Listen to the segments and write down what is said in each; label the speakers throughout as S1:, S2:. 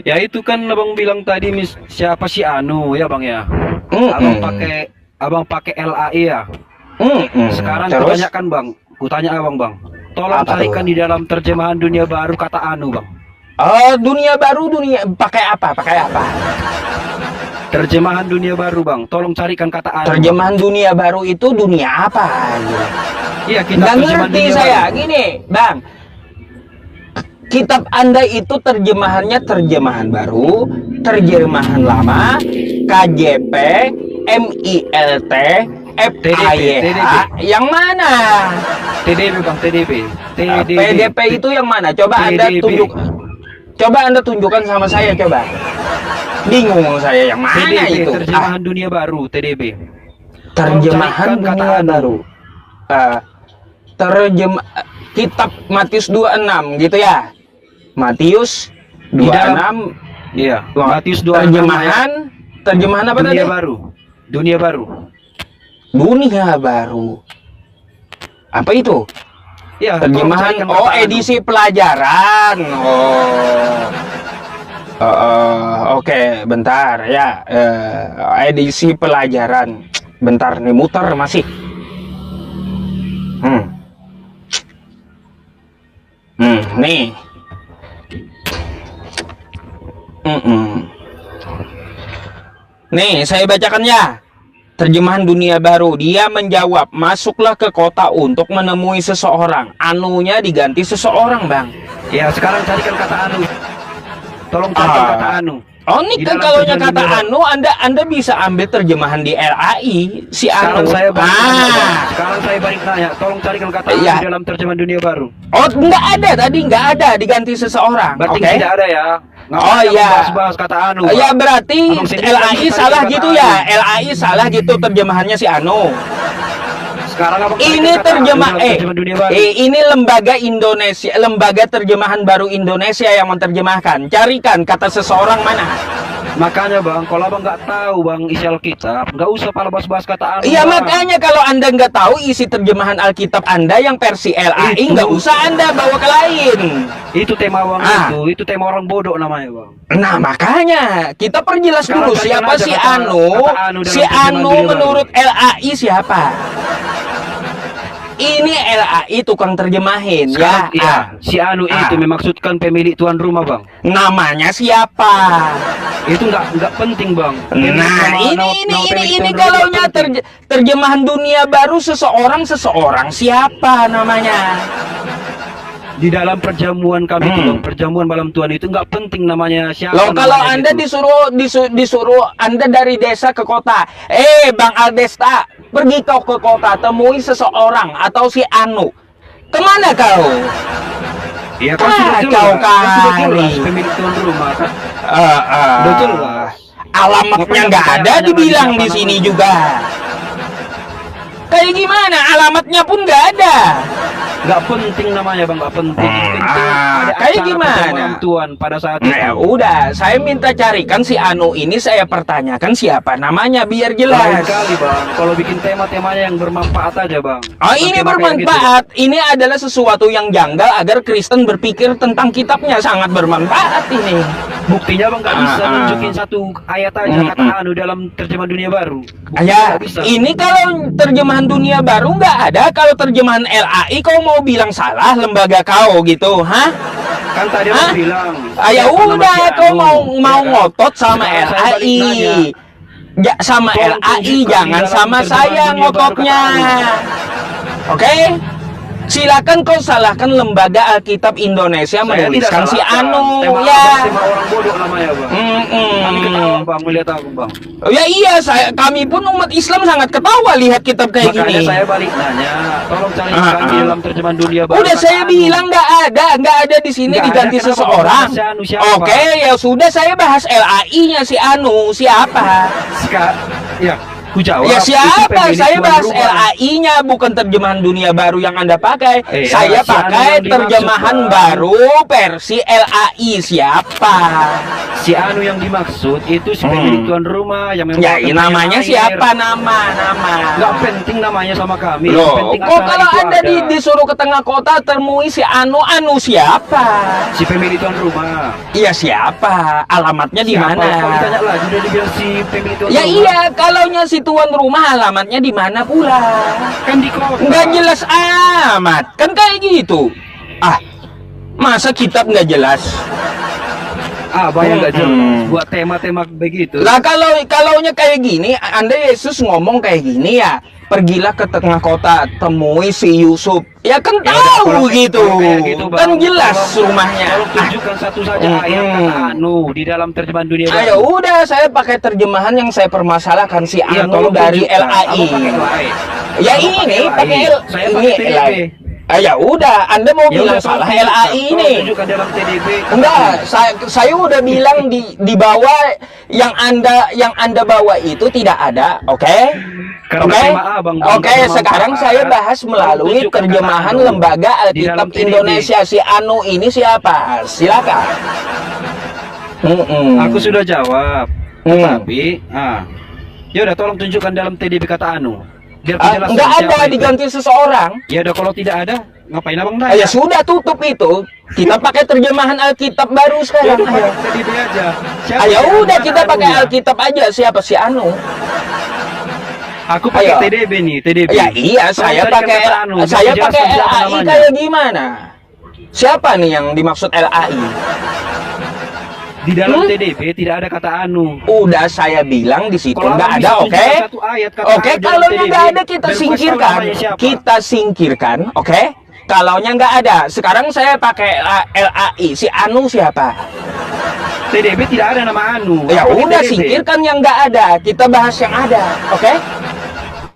S1: Ya itu kan abang bilang tadi siapa si Anu ya bang ya. Abang
S2: Mm-mm.
S1: pakai LAI ya.
S2: Mm-mm.
S1: Sekarang
S2: Terus
S1: kutanyakan bang, kutanya abang bang. Tolong
S2: apa tuh?
S1: carikan di dalam terjemahan dunia baru kata Anu bang.
S2: Oh, dunia baru, dunia pakai apa? Pakai apa?
S1: Terjemahan dunia baru bang. Tolong carikan kata Anu bang.
S2: Terjemahan dunia baru itu dunia apa?
S1: Iya kita
S2: Nggak
S1: terjemahan
S2: ngerti
S1: dunia
S2: saya.
S1: baru.
S2: Gini, Bang. Kitab Anda itu terjemahannya terjemahan baru, terjemahan lama, KJP, MILT, FAYH, yang mana?
S1: TDB bang, TDB.
S2: PDP itu yang mana? Coba Anda
S1: TDB.
S2: tunjuk. Coba Anda tunjukkan sama saya coba. Bingung saya yang mana
S1: TDB,
S2: itu.
S1: terjemahan dunia baru, TDB.
S2: Terjemahan
S1: Tolong carikan kata
S2: dunia
S1: Anu.
S2: baru. Terjemah kitab Matius 26 gitu ya. Matius
S1: Di
S2: 26.
S1: Iya,
S2: Wah,
S1: Matius 26
S2: terjemahan apa
S1: dunia
S2: tadi?
S1: baru. Dunia baru.
S2: Dunia baru. Apa itu?
S1: Ya,
S2: Terjemahan
S1: tolong carikan kata Anu.
S2: edisi pelajaran. Oke, bentar ya. Edisi pelajaran. Bentar nih muter masih. Nih. Nih, saya bacakan ya. Terjemahan dunia baru. Dia menjawab, masuklah ke kota untuk menemui seseorang. Anunya diganti seseorang, Bang.
S1: Ya, sekarang carikan kata Anu. Tolong carikan kata Anu.
S2: Oh, ini
S1: Di
S2: kan
S1: dalam
S2: kalau
S1: terjemahan
S2: kata
S1: dunia
S2: Anu, Anda bisa ambil terjemahan di LAI si
S1: Sekarang
S2: Anu.
S1: saya balik nanya, Bang. Sekarang saya balik nanya, tolong carikan kata Anu
S2: Iya.
S1: di dalam terjemahan dunia baru.
S2: Oh, nggak ada tadi, nggak ada diganti seseorang.
S1: Berarti
S2: Oke.
S1: tidak ada ya.
S2: Oh, iya.
S1: Bahas kata Anu.
S2: Ya
S1: Bang.
S2: berarti
S1: Abang sendiri
S2: LAI
S1: kan
S2: salah
S1: cari
S2: gitu
S1: kata
S2: ya.
S1: Anu.
S2: LAI salah gitu terjemahannya si Anu.
S1: Sekarang abang carikan
S2: Ini
S1: kata Anu
S2: terjemah
S1: dalam terjemahan dunia baru.
S2: ini lembaga Indonesia, lembaga terjemahan baru Indonesia yang menerjemahkan. Carikan kata seseorang mana.
S1: Makanya bang, kalau abang nggak tahu bang isi Alkitab, nggak usah pala bahas-bahas kata Anu.
S2: Iya
S1: Bang.
S2: makanya kalau Anda nggak tahu isi terjemahan Alkitab Anda yang versi LAI,
S1: Itu.
S2: nggak usah Anda bawa ke lain.
S1: Itu tema bang
S2: Ah.
S1: itu tema orang bodoh namanya bang.
S2: Nah makanya kita perjelas
S1: Sekarang
S2: dulu
S1: carikan
S2: siapa
S1: aja
S2: si
S1: kata
S2: Anu.
S1: Anu dalam
S2: Si
S1: terjemahan
S2: Anu
S1: dunia baru.
S2: menurut LAI siapa? Ini LAI tukang terjemahin
S1: Sekarang,
S2: ya.
S1: iya, si Anu itu memaksudkan pemilik tuan rumah bang.
S2: Namanya siapa?
S1: Itu nggak penting bang.
S2: Nah, ini kalau terjemahan dunia baru seseorang siapa namanya?
S1: Di dalam perjamuan kami itu bang, perjamuan malam Tuhan itu nggak penting namanya siapa.
S2: Loh kalau
S1: namanya
S2: Anda
S1: itu.
S2: disuruh Anda dari desa ke kota. Bang Aldesta, pergi kau ke kota, temui seseorang atau si Anu. Kemana kau?
S1: Iya kan sudah
S2: kau
S1: jelas, kan sudah
S2: kali.
S1: jelas pemilik tuan rumah kan. Sudah jelas.
S2: Alamatnya nggak ada dibilang di sini juga. Kayak gimana? Alamatnya pun nggak ada.
S1: Nggak penting namanya bang, nggak penting. Penting ada
S2: kayak
S1: acara
S2: gimana?
S1: perjamuan Tuhan pada saat itu.
S2: Nah, udah, saya minta carikan si Anu ini, saya pertanyakan siapa namanya biar
S1: Lain
S2: jelas.
S1: kali bang, kalau bikin tema-temanya yang bermanfaat aja bang.
S2: Oh, ini
S1: Tema-tema kayak
S2: bermanfaat. Ini adalah sesuatu yang janggal agar Kristen berpikir tentang kitabnya. Sangat bermanfaat ini.
S1: Buktinya bang nggak bisa nunjukin satu ayat aja kata Anu dalam terjemahan dunia baru. Buktinya
S2: Ya,
S1: nggak bisa.
S2: ini kalau terjemahan dunia baru nggak ada. Kalau terjemahan LAI kau mau bilang salah lembaga kau gitu, hah?
S1: Kan tadi abang bilang.
S2: Ya
S1: siapa nama
S2: udah,
S1: si
S2: kau
S1: Anu,
S2: mau
S1: ya kan?
S2: ngotot sama
S1: Sekarang saya balik
S2: LAI.
S1: nanya.
S2: Ya, sama
S1: Tolong
S2: LAI,
S1: tunjukkan
S2: jangan
S1: di dalam
S2: sama
S1: terjemahan
S2: saya
S1: dunia baru
S2: ngototnya.
S1: kata
S2: Oke? Silakan kau salahkan lembaga Alkitab Indonesia
S1: Saya
S2: menuliskan
S1: tidak
S2: si
S1: salahkan.
S2: Anu
S1: Tema
S2: ya.
S1: abang, tema orang bodoh namanya bang. Kami ketawa bang melihat aku bang.
S2: Ya iya, kami pun umat Islam sangat ketawa lihat kitab kayak
S1: Makanya
S2: gini.
S1: saya balik nanya, tolong carikan di dalam terjemahan dunia baru.
S2: Udah
S1: kata
S2: saya
S1: Anu.
S2: bilang nggak ada di sini
S1: Nggak
S2: diganti
S1: ada, kenapa
S2: seseorang.
S1: bahas si Anu siapa?
S2: Oke, ya sudah saya bahas LAI-nya si Anu siapa?
S1: Ya, ku jawab.
S2: Ya
S1: itu
S2: siapa?
S1: pemilik
S2: Saya
S1: tuan
S2: bahas
S1: rumah.
S2: LAI-nya bukan terjemahan dunia baru yang Anda pakai. Saya
S1: si Anu
S2: pakai
S1: yang dimaksud,
S2: terjemahan
S1: Bang.
S2: baru versi LAI siapa?
S1: Si Anu yang dimaksud itu si
S2: Hmm.
S1: pemilik tuan rumah yang memang
S2: Ya, namanya siapa nama?
S1: Nggak penting namanya sama kami. Yang
S2: Loh,
S1: penting
S2: kok
S1: acara
S2: kalau
S1: itu
S2: Anda
S1: ada.
S2: disuruh ke tengah kota temui si Anu siapa?
S1: Si pemilik tuan rumah.
S2: Iya siapa? Alamatnya di
S1: Siapa?
S2: mana?
S1: Kalau ditanya lagi udah dibilang si pemilik tuan
S2: Ya
S1: rumah.
S2: iya, kalaunya si tuan rumah alamatnya di mana pula?
S1: Kan di kota.
S2: Nggak jelas amat, kan kayak gitu. Ah, masa kitab nggak jelas?
S1: Bayang nggak jelas.
S2: Hmm.
S1: Buat tema-tema begitu.
S2: Lah kalaunya kayak gini, Anda Yesus ngomong kayak gini ya, pergilah ke tengah kota, temui si Yusuf. Ya kan
S1: Ya udah,
S2: tahu gitu.
S1: kalau kayak gitu, Bang.
S2: Kan jelas
S1: Tolong-
S2: rumahnya.
S1: Tolong tunjukkan satu saja ayat kata Anu di dalam terjemahan dunia baru.
S2: Ayo udah, saya pakai terjemahan yang saya permasalahkan si
S1: Iya,
S2: Anu
S1: tolong
S2: dari
S1: tunjukkan.
S2: LAI.
S1: Aku pakai LAI.
S2: Ya
S1: Aku
S2: ini
S1: pakai
S2: pakai
S1: LAI. Saya pakai TDB.
S2: LAI. Ya udah, Anda mau
S1: Ya
S2: bilang
S1: udah,
S2: salah
S1: tolong
S2: LAI
S1: tunjukkan.
S2: ini.
S1: Tolong tunjukkan dalam TDB.
S2: Enggak, saya udah bilang di bawah yang Anda bawa itu tidak ada, oke?
S1: Karena
S2: Oke?
S1: tema Abang, Bang,
S2: Oke,
S1: bermanfaat.
S2: sekarang saya bahas melalui
S1: Tunjukkan
S2: terjemahan
S1: kata Anu
S2: Lembaga
S1: di
S2: Alkitab
S1: dalam TDB.
S2: Indonesia. Si Anu ini siapa? Silakan.
S1: Aku sudah jawab. Tapi, ya udah tolong tunjukkan dalam TDB kata Anu. Biar penjelasan
S2: Enggak
S1: siapa
S2: ada
S1: itu.
S2: diganti seseorang.
S1: Ya udah kalau tidak ada, ngapain Abang
S2: Ya
S1: nanya?
S2: sudah, tutup itu. Kita pakai terjemahan Alkitab baru
S1: Ya
S2: sekarang.
S1: udah pakai TDB aja. Siapa
S2: Ayo
S1: si Anu?
S2: udah
S1: Mana
S2: kita pakai
S1: Anunya?
S2: Alkitab aja. Siapa si Anu?
S1: Aku pakai
S2: Ayo.
S1: TDB nih, TDB.
S2: Ya iya,
S1: Tolong
S2: saya
S1: carikan
S2: pakai
S1: kata Anu, biar
S2: saya
S1: dijelaskan
S2: pakai
S1: siapa
S2: LAI
S1: namanya.
S2: kayak gimana? Siapa nih yang dimaksud LAI?
S1: Di dalam TDB tidak ada kata Anu.
S2: Udah saya bilang di situ
S1: Kalau
S2: nggak
S1: Abang
S2: ada,
S1: bisa
S2: oke?
S1: tunjukkan satu ayat kata
S2: Oke,
S1: Anu dalam
S2: kalau
S1: TDB,
S2: nggak ada kita
S1: biar gue tahu
S2: singkirkan.
S1: namanya siapa.
S2: Kita singkirkan, oke? Kalaunya nggak ada, sekarang saya pakai LAI. Si Anu siapa?
S1: TDB tidak ada nama Anu.
S2: Ya
S1: Aku pakai
S2: udah
S1: TDB.
S2: singkirkan yang nggak ada. Kita bahas yang ada, oke?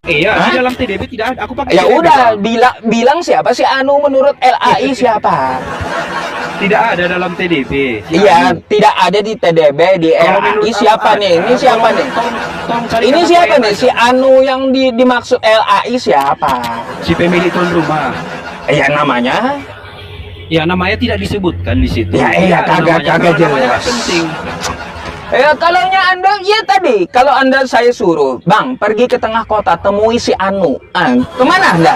S1: Iya,
S2: Hah?
S1: di dalam TDB tidak ada. Aku pakai
S2: Ya
S1: TDB,
S2: udah,
S1: Bang.
S2: bilang siapa si Anu menurut LAI siapa?
S1: Tidak ada dalam TDB. Si
S2: Iya,
S1: Anu.
S2: tidak ada di TDB, di
S1: Kalau
S2: LAI
S1: menurut
S2: siapa
S1: Abang
S2: nih?
S1: ada,
S2: Ini siapa
S1: tolong-
S2: nih?
S1: tolong carikan
S2: Ini
S1: aku
S2: siapa
S1: ayat
S2: nih?
S1: aja.
S2: Si Anu yang dimaksud LAI siapa?
S1: Si pemilik tuan rumah.
S2: Ya namanya?
S1: Ya namanya tidak disebutkan di situ.
S2: Ya, iya,
S1: Tidak ada
S2: kagak
S1: namanya, karena namanya
S2: jelas.
S1: nggak penting.
S2: Ya kalaunya Anda, ya tadi, kalau Anda saya suruh, Bang, pergi ke tengah kota, temui si Anu. Kemana Anda?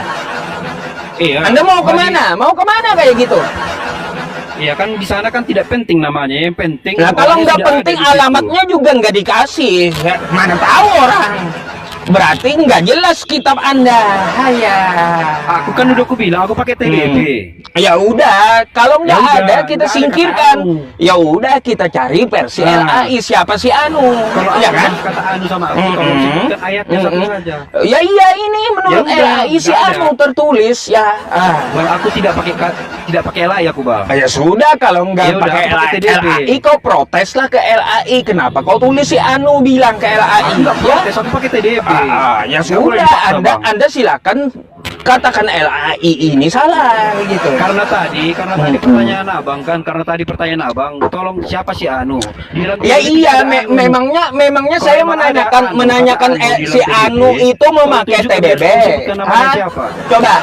S1: Iya.
S2: Anda mau
S1: bagi-
S2: kemana? Mau kemana kayak gitu?
S1: Iya kan di sana kan tidak penting namanya. Yang penting.
S2: Nah kalau
S1: orangnya
S2: nggak
S1: sudah ada
S2: penting
S1: di situ.
S2: alamatnya juga nggak dikasih. Ya, mana tahu orang. Berarti nggak jelas kitab Anda. Haya.
S1: Aku kan udah aku bilang aku pakai TDB.
S2: Ya udah, kalau nggak
S1: Ya udah,
S2: ada kita
S1: nggak ada
S2: singkirkan.
S1: kata Anu.
S2: Ya udah kita cari versi
S1: Nah.
S2: LAI. Siapa si Anu?
S1: Kalau
S2: Ya
S1: aku
S2: kan?
S1: bahas kata Anu sama aku, tolong sebutkan ayatnya satu saja.
S2: Ya iya ini menurut
S1: Ya udah,
S2: LAI si
S1: nggak ada.
S2: Anu tertulis ya.
S1: Bang, aku tidak pakai LAI aku, Bang.
S2: Ya sudah kalau nggak
S1: Ya udah,
S2: pakai
S1: aku pakai TDB.
S2: LAI kau proteslah ke LAI. Kenapa kau tulis si Anu bilang ke LAI?
S1: Aku nggak
S2: Ya,
S1: protes, aku pakai TDB.
S2: ya
S1: Nggak boleh
S2: sudah
S1: dipaksa, Bang.
S2: Anda silakan katakan LAI ini salah gitu.
S1: Karena tadi pertanyaan Abang kan, karena tadi pertanyaan Abang, tolong siapa si Anu? Di dalam
S2: Ya
S1: TDB
S2: iya,
S1: tidak ada Anu.
S2: memangnya
S1: Kalau
S2: saya
S1: emang ada
S2: menanyakan
S1: kata Anu di
S2: si
S1: dalam
S2: Anu
S1: TDB,
S2: itu
S1: tolong
S2: memakai
S1: tunjukkan
S2: TDB.
S1: biar saya sebutkan namanya
S2: Hah?
S1: siapa.
S2: Coba.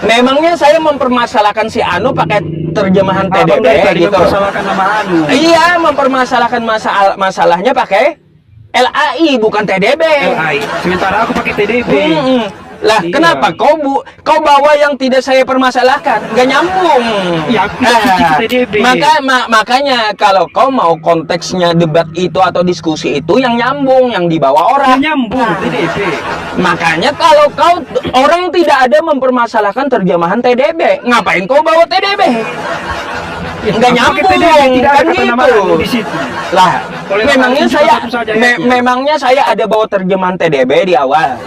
S2: Memangnya saya mempermasalahkan si Anu pakai terjemahan
S1: Abang
S2: TDB
S1: dari tadi
S2: gitu.
S1: mempersalahkan nama Anu.
S2: Iya, mempermasalahkan masalahnya pakai LAI bukan TDB.
S1: LAI. Sementara aku pakai TDB.
S2: Lah,
S1: Iya.
S2: kenapa kau bawa yang tidak saya permasalahkan? Nggak nyambung.
S1: Ya, aku tidak suci ke TDB.
S2: Makanya kalau kau mau konteksnya debat itu atau diskusi itu yang nyambung, yang dibawa
S1: Ya,
S2: orang.
S1: nyambung TDB.
S2: Makanya kalau kau orang tidak ada mempermasalahkan terjemahan TDB, ngapain kau bawa TDB?
S1: Ya,
S2: Nggak
S1: aku pakai
S2: nyambung,
S1: TDB, tidak ada
S2: kan
S1: kata nama
S2: gitu.
S1: Anu di situ.
S2: Lah,
S1: Kalau
S2: memangnya
S1: Anu
S2: saya
S1: satu saja ayatnya.
S2: memangnya saya ada bawa terjemahan TDB di awal.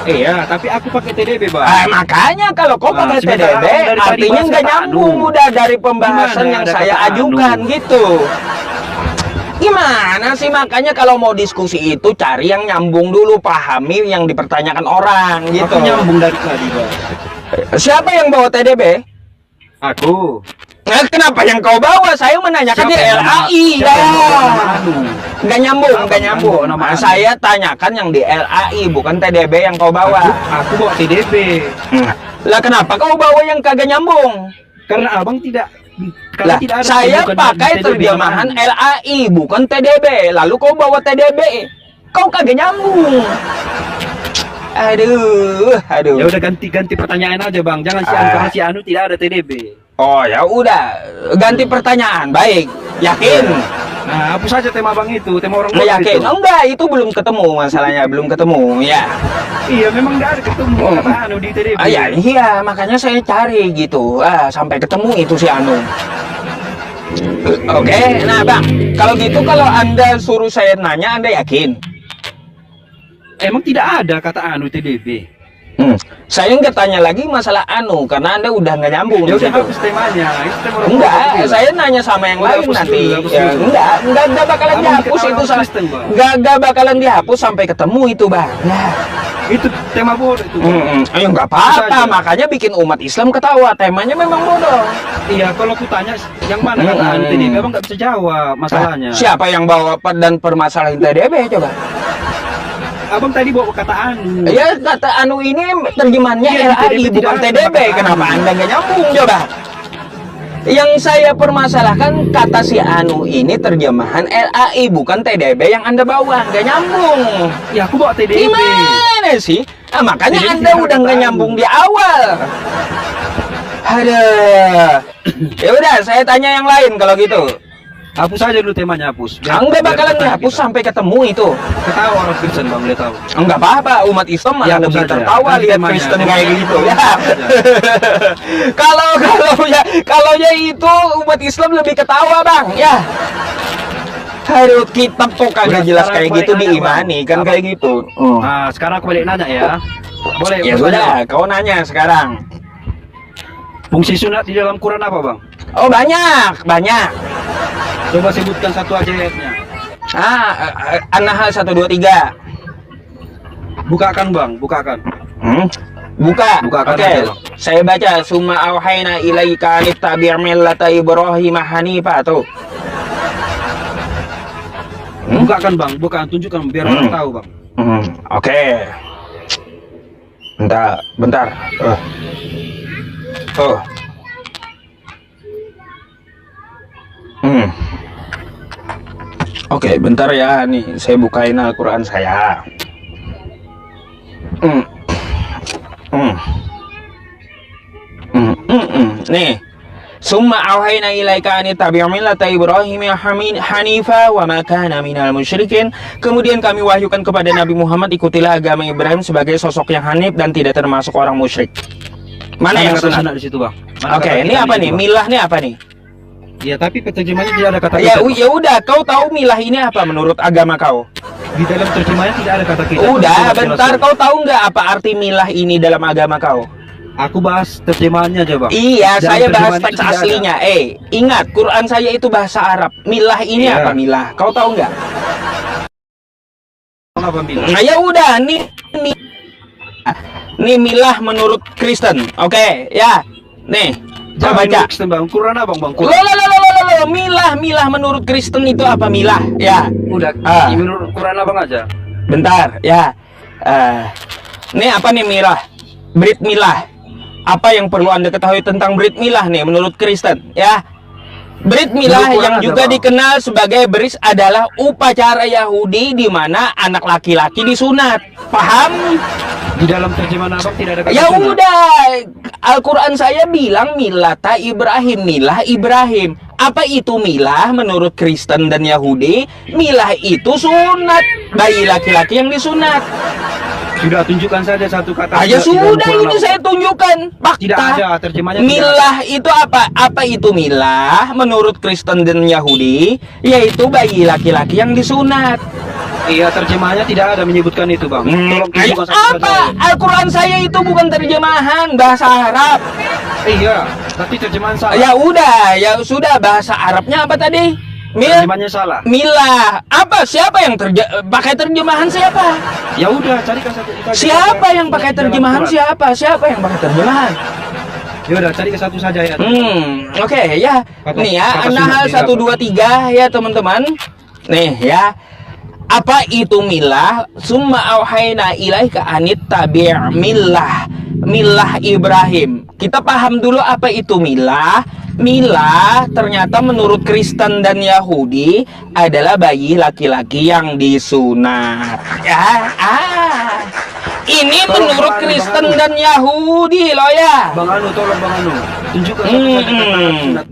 S1: Iya, tapi aku pakai TDB, Bang.
S2: Makanya kalau kau pakai
S1: sementara
S2: TDB
S1: aku dari tadi
S2: artinya
S1: bahas
S2: nggak
S1: kata
S2: nyambung
S1: Anu.
S2: udah dari pembahasan
S1: Gimana
S2: yang
S1: ada
S2: saya
S1: kata Anu?
S2: ajukan gitu. Gimana sih, makanya kalau mau diskusi itu cari yang nyambung dulu, pahami yang dipertanyakan orang gitu.
S1: Aku nyambung dari tadi, Bang.
S2: Siapa yang bawa TDB?
S1: Aku.
S2: Nah, kenapa yang kau bawa? Saya menanyakan di
S1: yang
S2: LAI
S1: siapa yang bawa nama
S2: ya.
S1: Anu?
S2: Nggak nyambung,
S1: Abang
S2: nggak
S1: kan
S2: nyambung.
S1: bawa nama
S2: Nah,
S1: Anu.
S2: saya tanyakan yang di LAI, bukan TDB yang kau bawa.
S1: Aku bawa TDB.
S2: Lah kenapa kau bawa yang kagak nyambung?
S1: Karena Abang tidak Karena
S2: Lah,
S1: tidak ada
S2: saya
S1: tunjukkan
S2: pakai
S1: di TDB
S2: terjemahan
S1: kata anu.
S2: LAI bukan TDB. Lalu kau bawa TDB. Kau kagak nyambung. Aduh, aduh.
S1: Ya udah ganti pertanyaan aja bang, jangan si Anu karena si Anu tidak ada TDB.
S2: Oh ya udah, ganti pertanyaan. Baik, yakin?
S1: Nah, hapus saja tema bang itu, tema orang
S2: Nggak
S1: luar
S2: yakin?
S1: itu.
S2: Oh, enggak, itu belum ketemu masalahnya, belum ketemu ya.
S1: Iya, memang nggak ada ketemu kata Anu di TDB.
S2: Ah, ya, iya, makanya saya cari gitu. Sampai ketemu itu si Anu. Oke, nah bang, kalau gitu kalau Anda suruh saya nanya, Anda yakin?
S1: Emang tidak ada kata Anu TDB.
S2: Saya nggak tanya lagi masalah Anu, karena Anda udah nggak nyambung.
S1: Ya
S2: di
S1: udah
S2: situ.
S1: hapus temanya. Itu tema orang
S2: Enggak,
S1: luar itu.
S2: saya nanya sama yang
S1: Udah
S2: lain
S1: hapus
S2: nanti.
S1: dulu, hapus
S2: Ya,
S1: dulu.
S2: enggak bakalan
S1: Abang
S2: dihapus
S1: diketahui
S2: itu,
S1: orang Kristen, Bang.
S2: enggak bakalan dihapus sampai ketemu itu, bang. Nah,
S1: Itu tema bodoh itu. Bang.
S2: ayo nggak
S1: Bisa
S2: apa-apa,
S1: aja.
S2: makanya bikin umat Islam ketawa. Temanya memang bodoh.
S1: Iya, kalau aku tanya yang mana kata Anu TDB, abang nggak bisa jawab masalahnya.
S2: Siapa yang bawa dan permasalahan TDB coba?
S1: Abang tadi bawa kata Anu.
S2: Ya kata Anu ini terjemahannya
S1: Iya, di
S2: LAI
S1: TDB
S2: bukan
S1: tidak ada
S2: TDB.
S1: kata
S2: Kenapa
S1: Anu.
S2: Anda nggak nyambung coba? Yang saya permasalahkan kata si Anu ini terjemahan LAI bukan TDB yang Anda bawa, nggak nyambung.
S1: Ya, aku bawa TDB.
S2: Gimana sih? Makanya
S1: TDB
S2: Anda
S1: tidak
S2: udah
S1: ada
S2: nggak
S1: Anu.
S2: nyambung di awal. Ada. Ya udah, saya tanya yang lain kalau gitu.
S1: Hapus aja dulu temanya, hapus.
S2: Enggak bakalan
S1: kata
S2: dihapus
S1: kita.
S2: sampai ketemu itu.
S1: Ketawa orang Kristen bang, dia tahu.
S2: Enggak apa-apa, umat Islam malah
S1: Ya,
S2: lebih
S1: hapus aja.
S2: tertawa
S1: Ganti
S2: lihat
S1: temanya.
S2: Kristen
S1: Temanya
S2: kayak gitu ya.
S1: hapus aja.
S2: Kalau ya itu umat Islam lebih ketawa bang ya. Aduh, kitab kok kagak
S1: Udah,
S2: jelas
S1: sekarang
S2: kayak
S1: balik
S2: gitu
S1: nanya,
S2: diimani
S1: Bang.
S2: kan
S1: Apa?
S2: kayak gitu.
S1: Nah, sekarang aku balik nanya ya. Boleh?
S2: Ya
S1: Bang,
S2: sudah,
S1: tanya.
S2: kau nanya sekarang.
S1: Fungsi sunat di dalam Quran apa bang?
S2: Oh banyak.
S1: Coba sebutkan satu aja ayatnya.
S2: An-Nahl 1, 2, 3.
S1: Bukakan bang, bukakan.
S2: Buka.
S1: Bukakan
S2: Oke.
S1: aja, Bang.
S2: Saya baca summa auhayna ilaika anittabi' millata Ibrahim hanifa tuh.
S1: Bukakan bang, bukan tunjukkan biar orang tahu bang.
S2: Oke. Bentar. Oh. Oke, bentar ya. Nih, saya bukain Al-Quran saya. Nih. Summa auhayna ilaika an tabi' millata Ibrahim hanifa wa ma kana minal musyrikin. Kemudian kami wahyukan kepada Nabi Muhammad, ikutilah agama Ibrahim sebagai sosok yang hanif dan tidak termasuk orang musyrik. Mana yang
S1: kata
S2: sunat?
S1: sunat di situ bang? Mana
S2: Oke,
S1: kata
S2: ini
S1: kita
S2: apa
S1: di
S2: nih?
S1: situ, Bang?
S2: Milah nih apa nih?
S1: Ya tapi terjemahannya tidak ada kata
S2: Ya,
S1: kita. Bang.
S2: ya udah, kau tahu milah ini apa menurut agama kau?
S1: Di dalam terjemahannya tidak ada kata kita.
S2: Udah,
S1: Coba
S2: bentar,
S1: jelaskan.
S2: kau tahu nggak apa arti milah ini dalam agama kau?
S1: Aku bahas terjemahannya aja bang.
S2: Iya,
S1: Dalam
S2: saya bahas
S1: terjemahan itu
S2: teks
S1: tidak ada.
S2: aslinya. Ingat, Quran saya itu bahasa Arab. Milah ini
S1: Iya.
S2: apa milah? Kau tahu nggak?
S1: Apa bilang?
S2: Nah, ya udah, nih milah menurut Kristen. Oke, ya. Nih,
S1: Jangan
S2: coba baca.
S1: Kristen bang. Quran apa bang?
S2: Loh,
S1: Quran.
S2: milah menurut Kristen itu apa milah? Ya.
S1: Udah. Menurut Quran abang aja.
S2: Bentar, ya. Nih apa nih milah? Brit milah. Apa yang perlu Anda ketahui tentang Brit milah nih menurut Kristen, ya? Brit milah
S1: Menurut Quran
S2: yang
S1: ada,
S2: juga
S1: Bang.
S2: dikenal sebagai bris adalah upacara Yahudi di mana anak laki-laki disunat. Paham?
S1: Di dalam terjemahan abang tidak ada kata
S2: Ya
S1: sunat.
S2: udah, Al-Quran saya bilang milata Ibrahim, milah Ibrahim. Apa itu milah menurut Kristen dan Yahudi? Milah itu sunat, bayi laki-laki yang disunat.
S1: Sudah tunjukkan saja satu kata.
S2: Ya
S1: sunat di dalam
S2: sudah,
S1: Quran,
S2: ini
S1: Abang.
S2: saya tunjukkan fakta.
S1: Tidak ada terjemahannya. tidak
S2: Milah itu apa? Apa itu milah menurut Kristen dan Yahudi? Yaitu bayi laki-laki yang disunat.
S1: ada. Iya, terjemahannya tidak ada menyebutkan itu bang. Tolong
S2: Ayo,
S1: tunjukkan satu
S2: apa?
S1: saja.
S2: Al-Quran saya itu bukan terjemahan bahasa Arab.
S1: Iya, tapi terjemahan salah.
S2: Ya udah, ya sudah, bahasa Arabnya apa tadi?
S1: Terjemahannya salah.
S2: Milah. Apa? Siapa yang pakai terjemahan siapa?
S1: Ya udah, carikan satu. itu aja.
S2: Siapa yang pakai
S1: Dalam
S2: terjemahan
S1: Quran.
S2: siapa? Siapa yang pakai terjemahan?
S1: Ya udah, carikan satu saja ya.
S2: Oke ya.
S1: Kata-
S2: Nih ya,
S1: kata
S2: An-Nahl
S1: sunat
S2: 1, 2, 3 ya teman-teman. Nih ya. Apa itu milah? Summa auhayna ilaika anit tabi' milah Ibrahim. Kita paham dulu apa itu milah. Milah ternyata menurut Kristen dan Yahudi adalah bayi laki-laki yang disunat. Ya, ini menurut Kristen dan Yahudi loh ya.
S1: Bang Anu, tolong Bang Anu, tunjukkan satu saja kata sunat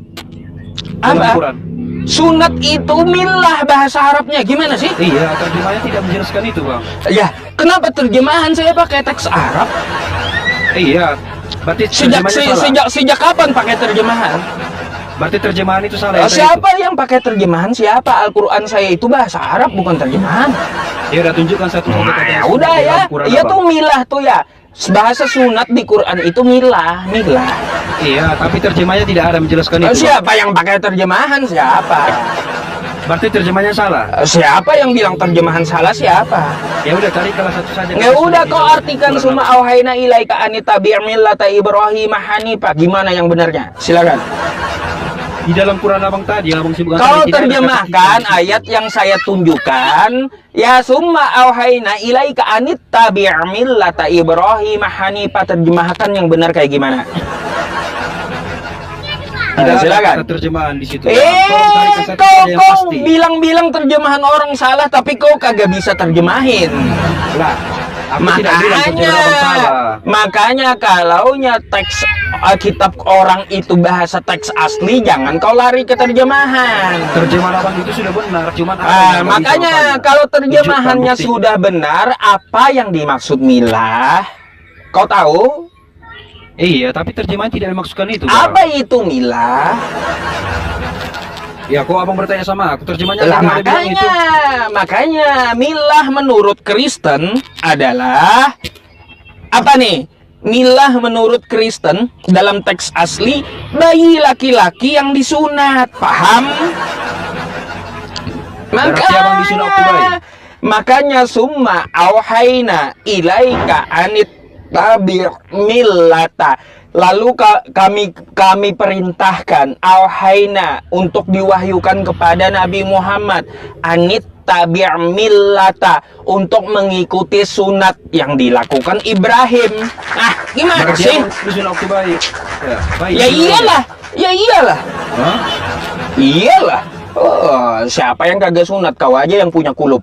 S1: dalam
S2: Apa?
S1: Quran.
S2: Sunat itu milah bahasa Arabnya gimana sih?
S1: Iya, terjemahnya tidak menjelaskan itu, Bang.
S2: Ya, kenapa terjemahan saya pakai teks Arab?
S1: Iya, berarti terjemahnya salah.
S2: Sejak kapan pakai terjemahan?
S1: Berarti terjemahan itu salah.
S2: Siapa yang pakai terjemahan? Siapa? Al-Quran saya itu bahasa Arab bukan terjemahan.
S1: Ya udah tunjukkan satu saja kata yang
S2: Udah
S1: sunat
S2: ya,
S1: dalam Quran,
S2: iya
S1: Bang.
S2: tuh milah tuh ya. Bahasa sunat di Quran itu milah.
S1: Iya, tapi terjemahnya tidak ada menjelaskan itu, Bang.
S2: Siapa yang pakai terjemahan? Siapa?
S1: Berarti terjemahnya salah.
S2: Siapa yang bilang terjemahan salah? Siapa?
S1: Ya udah cari salah satu saja.
S2: Ya udah kau artikan summa auhayna ilaika anitabi' millata Ibrahim hanifah. Gimana yang benarnya? Silakan.
S1: Di dalam Quran Abang tadi, Abang sebutkan
S2: Kau
S1: tadi, tidak ada
S2: terjemahkan
S1: kata-kata.
S2: ayat yang saya tunjukkan. Ya summa auhayna ilaika anittabi' millata Ibrahim hanifah. Terjemahkan yang benar kayak gimana?
S1: Tidak ada
S2: silakan.
S1: kata terjemahan di situ. Tolong carikan satu saja yang
S2: Kau
S1: pasti.
S2: bilang-bilang terjemahan orang salah, tapi kau kagak bisa terjemahin.
S1: Lah, aku tidak bilang terjemahan Abang salah.
S2: Makanya kalaunya teks kitab orang itu bahasa teks asli, jangan kau lari ke terjemahan.
S1: Terjemahan Abang itu sudah benar, cuman apa yang Abang bisa
S2: Makanya
S1: rupanya?
S2: kalau terjemahannya
S1: Tunjukkan bukti.
S2: sudah benar, apa yang dimaksud milah? Kau tahu?
S1: Iya, tapi terjemahan tidak dimaksudkan itu, Bang.
S2: Apa itu milah?
S1: Ya, kok Abang bertanya sama aku, terjemahannya
S2: Lah,
S1: tidak ada bilang itu.
S2: makanya milah menurut Kristen adalah apa nih? Milah menurut Kristen dalam teks asli bayi laki-laki yang disunat, paham?
S1: Berarti Abang disunat waktu bayi?
S2: Makanya summa auhayna ilaika anit tabi' millata. Lalu kami perintahkan auhayna untuk diwahyukan kepada Nabi Muhammad anit tabi' millata untuk mengikuti sunat yang dilakukan Ibrahim. Gimana
S1: Berarti
S2: sih?
S1: Abang disunat waktu bayi. Ya, bayi
S2: Ya
S1: disunat.
S2: iyalah, ya iyalah.
S1: Hah?
S2: Iyalah. Oh, siapa yang kagak sunat? Kau aja yang punya kulup.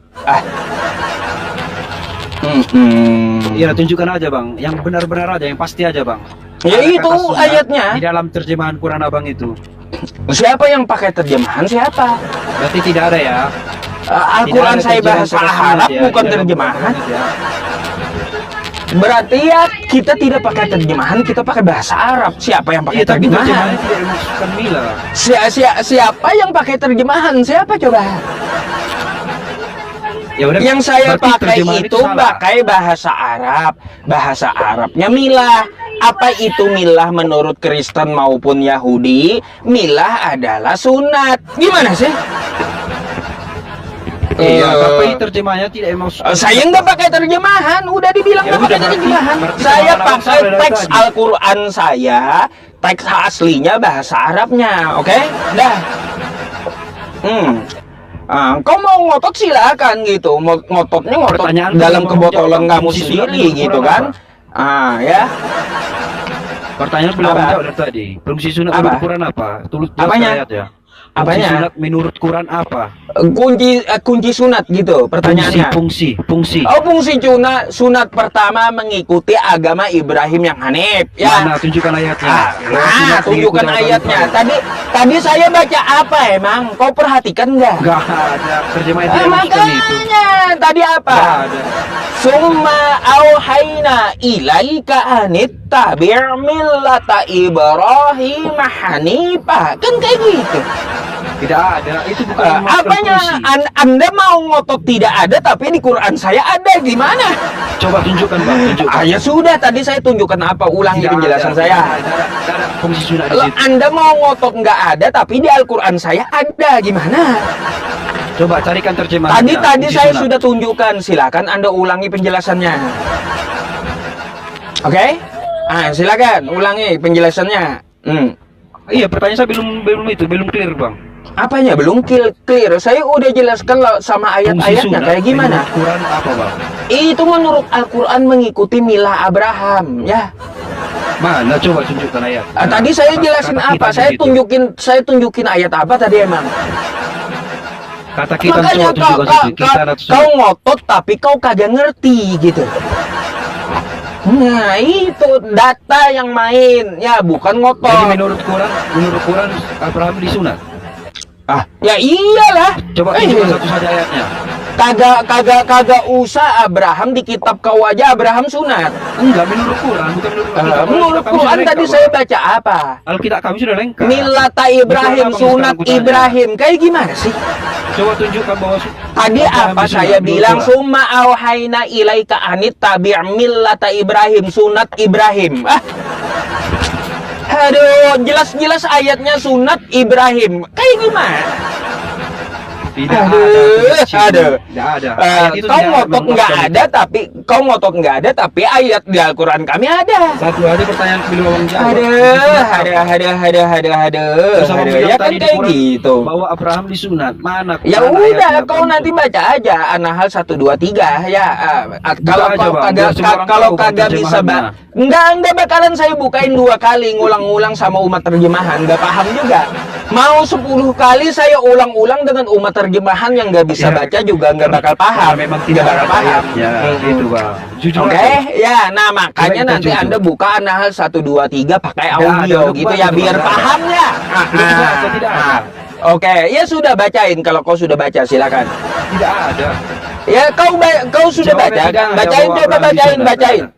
S1: Iya, tunjukkan aja, Bang. Yang benar-benar aja, yang pasti aja, Bang.
S2: Ya
S1: Ada
S2: itu
S1: kata sunat
S2: ayatnya.
S1: di dalam terjemahan Quran Abang itu.
S2: Siapa yang pakai terjemahan? Siapa?
S1: Berarti tidak ada ya.
S2: Al-Quran
S1: Tidak ada
S2: saya
S1: terjemahan
S2: bahasa
S1: kata sunat
S2: Arab
S1: ya,
S2: bukan
S1: di dalam
S2: terjemahan.
S1: Quran ya.
S2: Berarti ya kita tidak pakai terjemahan, kita pakai bahasa Arab. Siapa yang pakai
S1: Iya, tapi
S2: terjemahan?
S1: terjemahannya tidak dimaksudkan Mila.
S2: Siapa yang pakai terjemahan? Siapa coba?
S1: Ya udah,
S2: Yang saya
S1: berarti
S2: pakai
S1: terjemahan
S2: itu
S1: salah.
S2: pakai bahasa Arab. Bahasa Arabnya milah. Apa itu milah menurut Kristen maupun Yahudi? Milah adalah sunat. Gimana sih?
S1: Iya, tapi terjemahannya tidak dimaksudkan.
S2: Saya nggak pakai terjemahan. Udah dibilang
S1: Ya
S2: nggak pakai
S1: udah, berarti-
S2: terjemahan.
S1: berarti
S2: Saya
S1: pemahaman Abang
S2: pakai
S1: salah dari
S2: teks
S1: tadi.
S2: Al-Quran saya. Teks aslinya bahasa Arabnya. Oke? Dah. Kau mau ngotot silakan gitu. Ngototnya ngotot
S1: Pertanyaan
S2: dalam
S1: belum
S2: kebotolan
S1: jawab.
S2: kamu
S1: Fungsi
S2: sendiri
S1: sunat
S2: gitu
S1: menurut
S2: kan.
S1: Quran
S2: Ya.
S1: Pertanyaan belum
S2: Apa?
S1: jawab dari tadi. Fungsi sunat
S2: Apa?
S1: menurut Quran apa? Tulis
S2: Apanya?
S1: ayat ya. Fungsi
S2: Apanya?
S1: sunat menurut Quran apa?
S2: Kunci sunat gitu pertanyaannya.
S1: Fungsi.
S2: Oh, fungsi sunat pertama mengikuti agama Ibrahim yang Hanif. Ya.
S1: Mana tunjukkan ayatnya? Sunat
S2: Tunjukkan
S1: mengikuti
S2: ayatnya.
S1: agama
S2: Tadi saya baca apa emang? Kau perhatikan nggak?
S1: Enggak ada terjemahan tidak dimaksudkan itu.
S2: Makanya tadi apa?
S1: Enggak ada.
S2: Summa auhayna ilaika anittabi' millata Ibrahim hanifah. Kan kayak gitu.
S1: Tidak ada. Itu bukan memasukkan
S2: Apanya?
S1: fungsi.
S2: Anda mau ngotot tidak ada, tapi di Quran saya ada. Gimana?
S1: Coba tunjukkan, Bang, tunjukkan.
S2: Ya sudah, tadi saya tunjukkan apa? Ulangi
S1: Tidak
S2: penjelasan
S1: ada,
S2: saya.
S1: Tidak ada fungsi sunat di
S2: Loh,
S1: situ.
S2: Anda mau ngotot nggak ada, tapi di Al-Quran saya ada. Gimana?
S1: Coba carikan terjemahan.
S2: Tadi saya sudah tunjukkan. Silakan Anda ulangi penjelasannya. Oke? Silakan ulangi penjelasannya.
S1: Iya, pertanyaan saya belum clear, Bang.
S2: Apanya belum clear? Saya udah jelaskan sama ayat-ayatnya kayak gimana.
S1: Menurut Quran apa, Bang?
S2: Itu menurut Al-Quran mengikuti milah Abraham, ya.
S1: Mana coba tunjukkan ayat.
S2: Tadi saya jelasin
S1: Kata
S2: apa?
S1: kita begitu.
S2: Saya tunjukin ayat apa tadi emang?
S1: Kata kita
S2: Makanya
S1: coba tunjukkan situ. Kita ada
S2: kau ngotot tapi kau kagak ngerti gitu. Nah itu data yang main ya, bukan
S1: Jadi
S2: ngotot.
S1: menurut Quran Abraham disunat.
S2: Ya iyalah.
S1: Coba tunjukkan satu saja ayatnya.
S2: Kagak usah Abraham di kitab kau aja Abraham sunat.
S1: Enggak, menurut Quran, bukan menurut Alkitab.
S2: Menurut
S1: Kami
S2: Quran
S1: sudah
S2: tadi
S1: lengkap,
S2: saya
S1: Pak.
S2: baca apa?
S1: Alkitab kami sudah lengkap.
S2: Millata Ibrahim,
S1: Betul, Abang,
S2: sunat
S1: sekarang kutanya.
S2: Ibrahim. Kayak gimana sih?
S1: Coba tunjukkan bahwa
S2: Tadi
S1: Abraham
S2: apa
S1: disunat
S2: saya
S1: menurut
S2: bilang?
S1: Quran.
S2: Summa auhayna ilaika anit tabi' millata Ibrahim, sunat Ibrahim. Aduh, jelas-jelas ayatnya sunat Ibrahim. Kayak gimana?
S1: Tidak
S2: Aduh,
S1: ada.
S2: aduh.
S1: Tidak ada. Ayat itu
S2: Kau
S1: tidak
S2: ngotot nggak
S1: menguatkan
S2: ada, tapi ayat di Al-Quran kami ada.
S1: itu. Satu aja pertanyaan beliau Abang jawab.
S2: Aduh,
S1: Terus Abang bilang
S2: ya kan
S1: tadi di
S2: kayak
S1: Quran
S2: gitu.
S1: bahwa Abraham disunat. Mana?
S2: Ya
S1: Mana
S2: udah,
S1: ayatnya,
S2: kau
S1: Abang?
S2: nanti baca aja An-Nahl 1 2 3 ya. Kalau
S1: aja,
S2: kau
S1: Bang.
S2: kagak
S1: Biar semua orang
S2: kalau
S1: tahu, Bang,
S2: kagak bisa
S1: terjemahannya.
S2: enggak bakalan saya bukain 2 kali ngulang-ulang sama umat terjemahan, enggak paham juga. Mau 10 kali saya ulang-ulang dengan umat terjemahan yang nggak bisa
S1: Ya.
S2: baca juga nggak bakal paham.
S1: Karena memang tidak
S2: bakal
S1: ada
S2: paham.
S1: ayatnya. Itu, Bang. Jujur
S2: Oke,
S1: aja.
S2: ya, nah makanya
S1: Coba kita
S2: nanti
S1: jujur.
S2: Anda buka An-Nahl 1 2 3 pakai
S1: Nggak ada,
S2: audio
S1: udah
S2: gitu
S1: buat
S2: ya
S1: itu,
S2: biar
S1: nggak ada.
S2: paham ya.
S1: Tidak ada.
S2: Oke, ya sudah bacain kalau kau sudah baca silakan.
S1: Tidak ada.
S2: Ya kau sudah
S1: Jawabnya
S2: baca
S1: tidak
S2: kan?
S1: ada,
S2: Bacain
S1: bahwa
S2: coba
S1: Abraham
S2: bacain.
S1: disunat.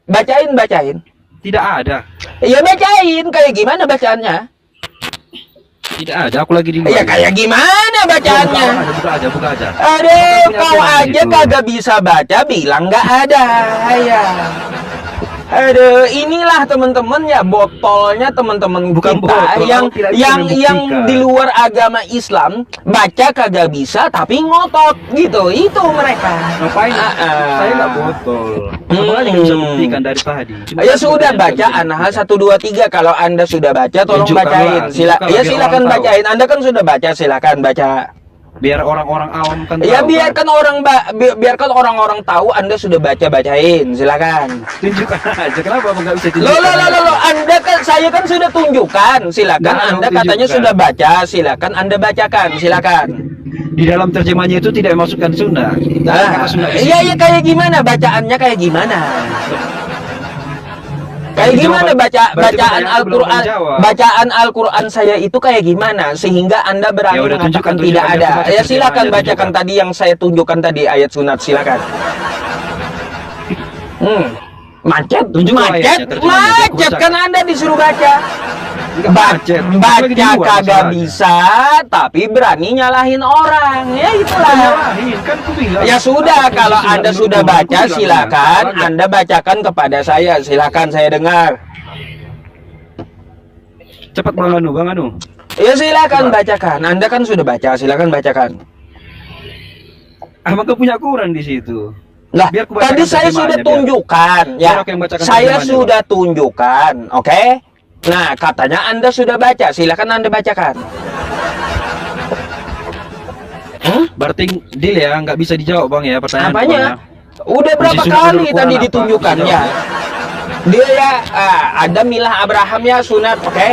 S2: Bacain.
S1: Tidak ada.
S2: Ya bacain kayak gimana bacaannya?
S1: Tidak ada. Aku lagi di luar.
S2: Ya kayak gimana bacaannya?
S1: Buka aja.
S2: Aduh,
S1: Punya
S2: kau
S1: Quran
S2: aja
S1: itu.
S2: kagak bisa baca bilang nggak ada. Ya. Aduh, inilah teman-teman ya botolnya teman-teman
S1: Bukan
S2: kita
S1: botol,
S2: yang
S1: kalau tidak bisa
S2: yang
S1: membuktikan.
S2: di luar agama Islam baca kagak bisa tapi ngotot gitu. Itu mereka.
S1: Ngapain? Saya nggak botol. Abang aja nggak bisa buktikan dari tadi. Cuma
S2: Ya
S1: kan
S2: sudah
S1: pertanyaan
S2: baca
S1: nggak bisa
S2: An-Nahl
S1: dibuktikan.
S2: 1 2 3 kalau Anda sudah baca tolong
S1: Tunjukkanlah,
S2: bacain.
S1: tunjukkanlah
S2: Ya
S1: biar
S2: silakan
S1: orang tahu.
S2: bacain. Anda kan sudah baca, silakan baca.
S1: Biar orang-orang awam kan
S2: Ya
S1: tahu,
S2: biarkan biarkan orang-orang tahu Anda sudah bacain. Silakan.
S1: Tunjukkan aja. Kenapa abang nggak bisa
S2: Loh,
S1: tunjukkan?
S2: Anda kan saya kan sudah tunjukkan. Silakan
S1: Nah,
S2: Anda
S1: tunjukkan.
S2: katanya sudah baca, silakan Anda bacakan. Silakan.
S1: Di dalam terjemahnya itu tidak memasukkan sunnah. Tidak ada kata sunnah di situ.
S2: Iya kayak gimana bacaannya kayak gimana? Kayak gimana
S1: Berarti
S2: bacaan
S1: pertanyaan aku belum
S2: Al-Qur'an?
S1: menjawab.
S2: Bacaan Al-Qur'an saya itu kayak gimana sehingga Anda berani
S1: Ya udah,
S2: mengatakan
S1: tunjukkan,
S2: tidak
S1: tunjukkan.
S2: ada.
S1: Biar aku
S2: Ya
S1: baca
S2: silakan
S1: terjemahannya,
S2: bacakan
S1: tunjukkan.
S2: tadi yang saya tunjukkan tadi ayat sunat silakan. Macet,
S1: Tunjukkan ayatnya, terjemahannya. Aku
S2: macet
S1: bacakan.
S2: kan Anda disuruh baca.
S1: Nggak macet. Aku lagi di
S2: Baca
S1: luar
S2: kagak
S1: masalahnya.
S2: bisa, tapi berani nyalahin orang. Ya itulah.
S1: Nyalahin, kan aku bilang.
S2: Ya sudah,
S1: Apa
S2: kalau
S1: fungsi
S2: Anda
S1: sunnah
S2: sudah
S1: menurut
S2: baca,
S1: aku bilang,
S2: silakan
S1: salah.
S2: Anda bacakan kepada saya. Silakan saya dengar.
S1: Cepat Bang Anu.
S2: Ya silakan
S1: Coba.
S2: bacakan. Anda kan sudah baca, silakan bacakan.
S1: Abang kau punya Quran di situ.
S2: Lah,
S1: Biar aku bacakan
S2: tadi saya
S1: terjemahannya,
S2: sudah
S1: biar.
S2: tunjukkan, ya.
S1: Biar aku yang bacakan
S2: Saya
S1: terjemahannya,
S2: sudah tunjukkan, oke? Nah, katanya Anda sudah baca, silakan Anda bacakan.
S1: Berarti deal ya, nggak bisa dijawab Bang ya pertanyaan
S2: Apanya?
S1: Bang, ya.
S2: Udah berapa
S1: Fungsi sunnah
S2: kali
S1: menurut
S2: tadi
S1: Quran apa?
S2: ditunjukkan
S1: Bisa
S2: ya?
S1: jawab,
S2: Dia ya, ada milah Abraham ya sunat, oke?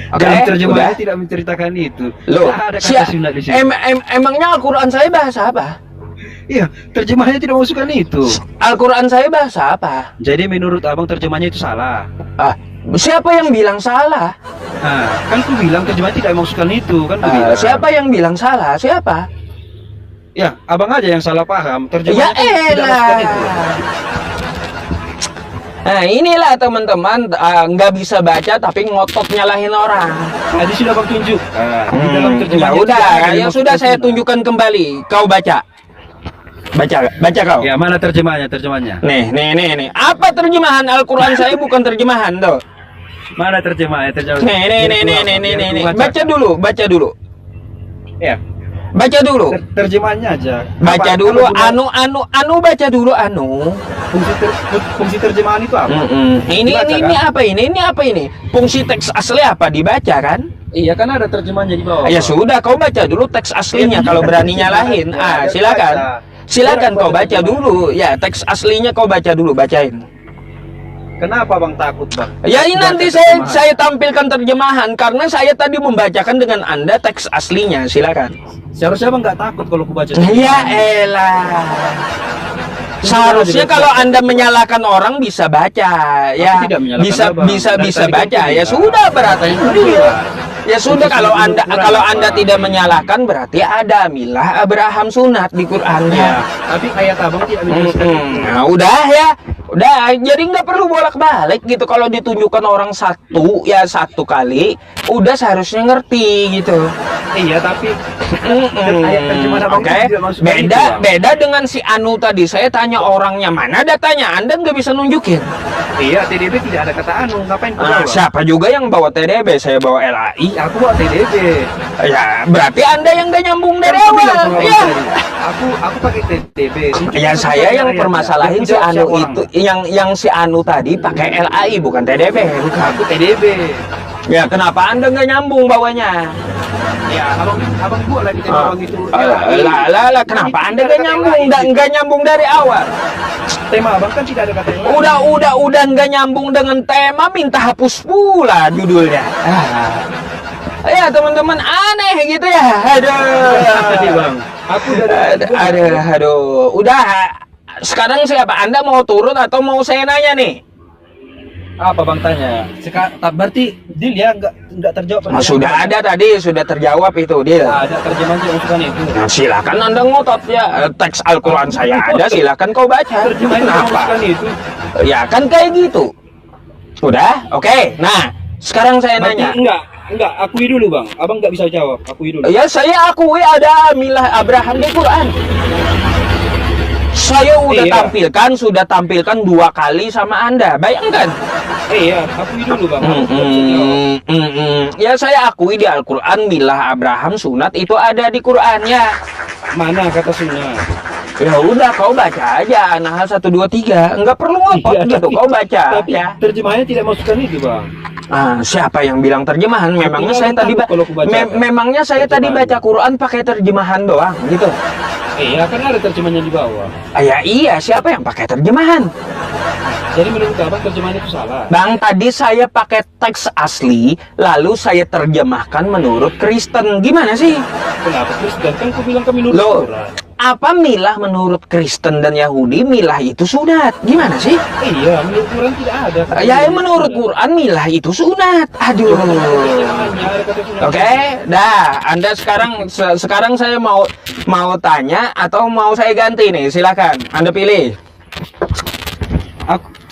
S2: Oke,
S1: Dalam terjemahannya
S2: udah.
S1: tidak menceritakan itu.
S2: Loh,
S1: Tidak ada kata sunnah di situ.
S2: emangnya Al-Quran saya bahasa apa?
S1: Iya, terjemahannya tidak masukkan itu.
S2: Al-Quran saya bahasa apa?
S1: Jadi menurut Abang terjemahannya itu salah.
S2: Siapa yang bilang salah?
S1: Nah, kan ku bilang terjemahan tidak masukkan itu, kan ku bilang.
S2: Siapa yang bilang salah? Siapa?
S1: Ya, Abang aja yang salah paham.
S2: Ya
S1: Terjemahannya tidak masukkan
S2: elah.
S1: itu.
S2: Nah inilah teman-teman nggak bisa baca tapi ngotot nyalahin orang.
S1: Tadi sudah Abang tunjuk. Di dalam
S2: Ya
S1: terjemahannya
S2: udah,
S1: tidak ada
S2: yang
S1: dimasukkan
S2: sudah saya
S1: sunnah.
S2: tunjukkan kembali. Kau baca, baca kau.
S1: Ya, mana terjemahannya?
S2: Nih. Apa terjemahan Al-Quran saya bukan terjemahan tuh.
S1: Mana terjemahannya?
S2: Nih. Baca dulu.
S1: Ya,
S2: Baca dulu.
S1: terjemahannya aja.
S2: Baca
S1: Apa-
S2: dulu.
S1: apa guna-
S2: Anu baca dulu anu.
S1: fungsi terjemahan itu apa?
S2: Ini
S1: Dibaca,
S2: ini
S1: kan?
S2: apa ini? Ini apa ini? Fungsi teks asli apa dibaca kan?
S1: Iya, kan ada terjemahannya di bawah.
S2: Ya sudah, kau baca dulu teks aslinya kalau berani nyalahin. Silakan. Silakan kau baca dulu. Ya, teks aslinya kau baca dulu, bacain.
S1: Kenapa bang takut bang?
S2: Ya ini
S1: Baca
S2: nanti
S1: terjemahan.
S2: saya tampilkan terjemahan karena saya tadi membacakan dengan Anda teks aslinya. Silakan.
S1: Seharusnya bang nggak takut kalau aku baca.
S2: Ya elah. Seharusnya kalau Anda menyalahkan orang bisa baca, ya
S1: tidak menyalahkan
S2: bisa
S1: Abang.
S2: bisa
S1: Dari
S2: bisa
S1: tadi
S2: baca.
S1: kan
S2: Ya
S1: tidak.
S2: sudah berarti dia. Ya sudah kalau Anda
S1: Quran, Abang.
S2: tidak menyalahkan berarti ada milah Abraham sunat di Qurannya.
S1: Ya, tapi ayat abang tidak menjelaskan itu.
S2: Nah, udah ya. Udah, jadi nggak perlu bolak-balik gitu. Kalau ditunjukkan orang satu kali, udah seharusnya ngerti gitu.
S1: Iya, tapi ayat terjemahan abang
S2: Oke,
S1: itu tidak masuk ke itu, Bang.
S2: beda dengan si Anu tadi. Saya tanya orangnya mana datanya, Anda nggak bisa nunjukin.
S1: Iya, TDB tidak ada kata anu, ngapain kau
S2: Nah,
S1: bawa?
S2: siapa juga yang bawa TDB? Saya bawa LAI.
S1: Aku bawa TDB.
S2: Ya, berarti Anda yang nggak nyambung dari
S1: Kan aku bilang
S2: awal.
S1: sama abang
S2: Ya.
S1: tadi, Aku pakai TDB.
S2: Ya saya yang permasalahin si Anu itu, yang si Anu tadi pakai LAI bukan TDB. Bukan.
S1: Aku TDB.
S2: Ya, kenapa Anda nggak nyambung bawanya?
S1: Ya, abang buat lagi tema abang itu.
S2: Lah, kenapa Anda nggak nyambung? Nggak nyambung dari awal.
S1: Tema abang kan tidak ada kata yang lain.
S2: Udah nggak nyambung dengan tema, minta hapus pula judulnya. Ya teman-teman aneh gitu ya.
S1: Tadi,
S2: Aduh.
S1: Bang. Aku dari
S2: Aduh. Udah. Sekarang siapa? Anda mau turun atau mau saya nanya nih?
S1: apa bang tanya? Berarti deal ya nggak terjawab.
S2: Nah, sudah ada tadi, sudah terjawab itu dia.
S1: Ada terjemahan yang masukkan itu.
S2: Nah, silakan Anda ngotot ya. Teks Al-Quran saya ada, silakan kau baca.
S1: Terjemahan yang
S2: Kenapa?
S1: masukkan itu.
S2: Ya kan kayak gitu. Udah, oke. Nah, sekarang saya
S1: Berarti
S2: nanya.
S1: enggak, akui dulu bang. Abang nggak bisa jawab, akui dulu.
S2: Ya saya akui ada milah Abraham di Quran. Saya sudah tampilkan 2 kali sama Anda. Bayangkan.
S1: Iya, akui dulu bang. Abang nggak bisa jawab.
S2: Ya saya akui di Al-Quran milah Abraham sunat itu ada di Qurannya.
S1: Mana kata sunnah?
S2: Ya udah kau baca aja An-Nahl 1 2 3. Enggak perlu ngotot
S1: Iya,
S2: gitu, kau baca
S1: Tapi
S2: ya.
S1: terjemahannya tidak masukkan itu bang.
S2: Siapa yang bilang terjemahan? Memangnya saya tadi memangnya saya tadi baca Quran pakai terjemahan doang gitu.
S1: Iya, kan ada terjemahannya di bawah.
S2: Ya iya, siapa yang pakai terjemahan?
S1: Jadi menurut abang terjemahan itu salah.
S2: Bang, tadi saya pakai teks asli, lalu saya terjemahkan menurut Kristen. Gimana sih?
S1: Kenapa Kristen? Kan kau bilang kami menurut
S2: Loh,
S1: Quran.
S2: apa milah menurut Kristen dan Yahudi? Milah itu sunat. Gimana sih?
S1: Iya, menurut Quran tidak ada.
S2: Ya, menurut Quran milah itu sunat. Aduh.
S1: Terjemahannya ada kata sunnah.
S2: Oke, dah. Anda sekarang saya mau tanya atau mau saya ganti nih? Silakan. Anda pilih.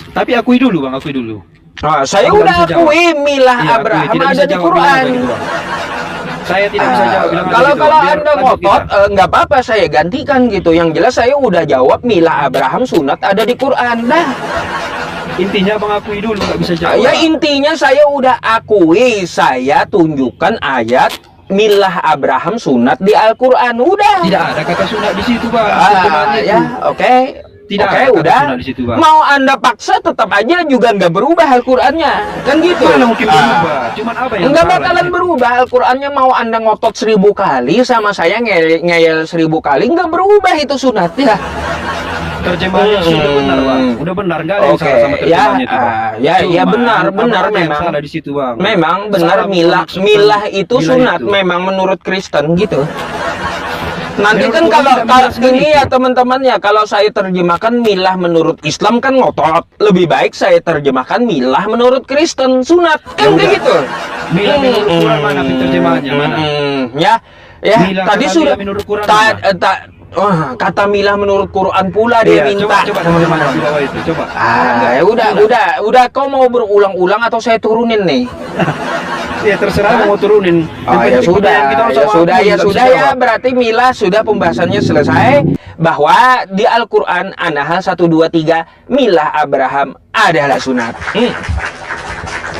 S1: Tapi akui dulu bang, akui dulu.
S2: Saya
S1: Aku
S2: udah
S1: nggak bisa jawab.
S2: akui milah
S1: Iya, akui.
S2: Abraham
S1: Tidak
S2: ada
S1: bisa
S2: di
S1: jawab,
S2: Quran.
S1: bilang gitu, Bang. Saya tidak bisa jawab. bilang aja
S2: Kalau
S1: gitu. Biar
S2: Anda
S1: lanjut
S2: ngotot,
S1: kita.
S2: nggak apa-apa saya gantikan gitu. Yang jelas saya udah jawab milah Abraham sunat ada di Quran. Dah.
S1: Intinya bang akui dulu, nggak bisa jawab.
S2: Ya intinya saya udah akui, saya tunjukkan ayat milah Abraham sunat di Al-Quran. Udah.
S1: Tidak ada kata sunnah di situ bang. Terjemahannya
S2: Ya,
S1: itu.
S2: oke.
S1: Tidak
S2: Oke,
S1: ada kata
S2: udah.
S1: sunnah di situ, Bang.
S2: Mau Anda paksa tetap aja juga nggak berubah Al-Qurannya. Kan gitu.
S1: Mana mungkin berubah? Cuman apa yang
S2: Nggak
S1: salah
S2: bakalan
S1: di situ?
S2: berubah Al-Qurannya. Mau Anda ngotot 1000 kali sama saya ngeyel 1000 kali, nggak berubah itu sunat ya.
S1: Terjemahannya sudah benar bang. Udah benar, nggak ada yang
S2: Oke,
S1: salah sama terjemahannya itu bang.
S2: ya
S1: Cuman,
S2: benar
S1: abang ada yang
S2: memang.
S1: salah di situ bang.
S2: Memang benar
S1: Salah maksudkan
S2: milah itu
S1: milah
S2: sunat
S1: itu.
S2: memang menurut Kristen gitu. Nanti
S1: Menurut
S2: kan
S1: Quran
S2: kalau
S1: tidak menjelaskan
S2: ini
S1: itu.
S2: ya teman-teman ya, kalau saya terjemahkan milah menurut Islam kan ngotot. Lebih baik saya terjemahkan milah menurut Kristen sunat kan
S1: udah.
S2: kayak gitu.
S1: Milah menurut Quran mana terjemahannya mana?
S2: Ya
S1: Milah,
S2: tadi
S1: kata
S2: sudah
S1: milah menurut Quran mana?
S2: Kata milah menurut Quran pula dia
S1: Iya,
S2: minta.
S1: coba teman-teman di bawah itu, coba.
S2: Ya udah kau mau berulang-ulang atau saya turunin nih?
S1: Ya terserah mau turunin.
S2: Ya sudah, berarti milah sudah pembahasannya selesai bahwa di Al-Quran An-Nahl 1 2 3 milah Abraham adalah sunat.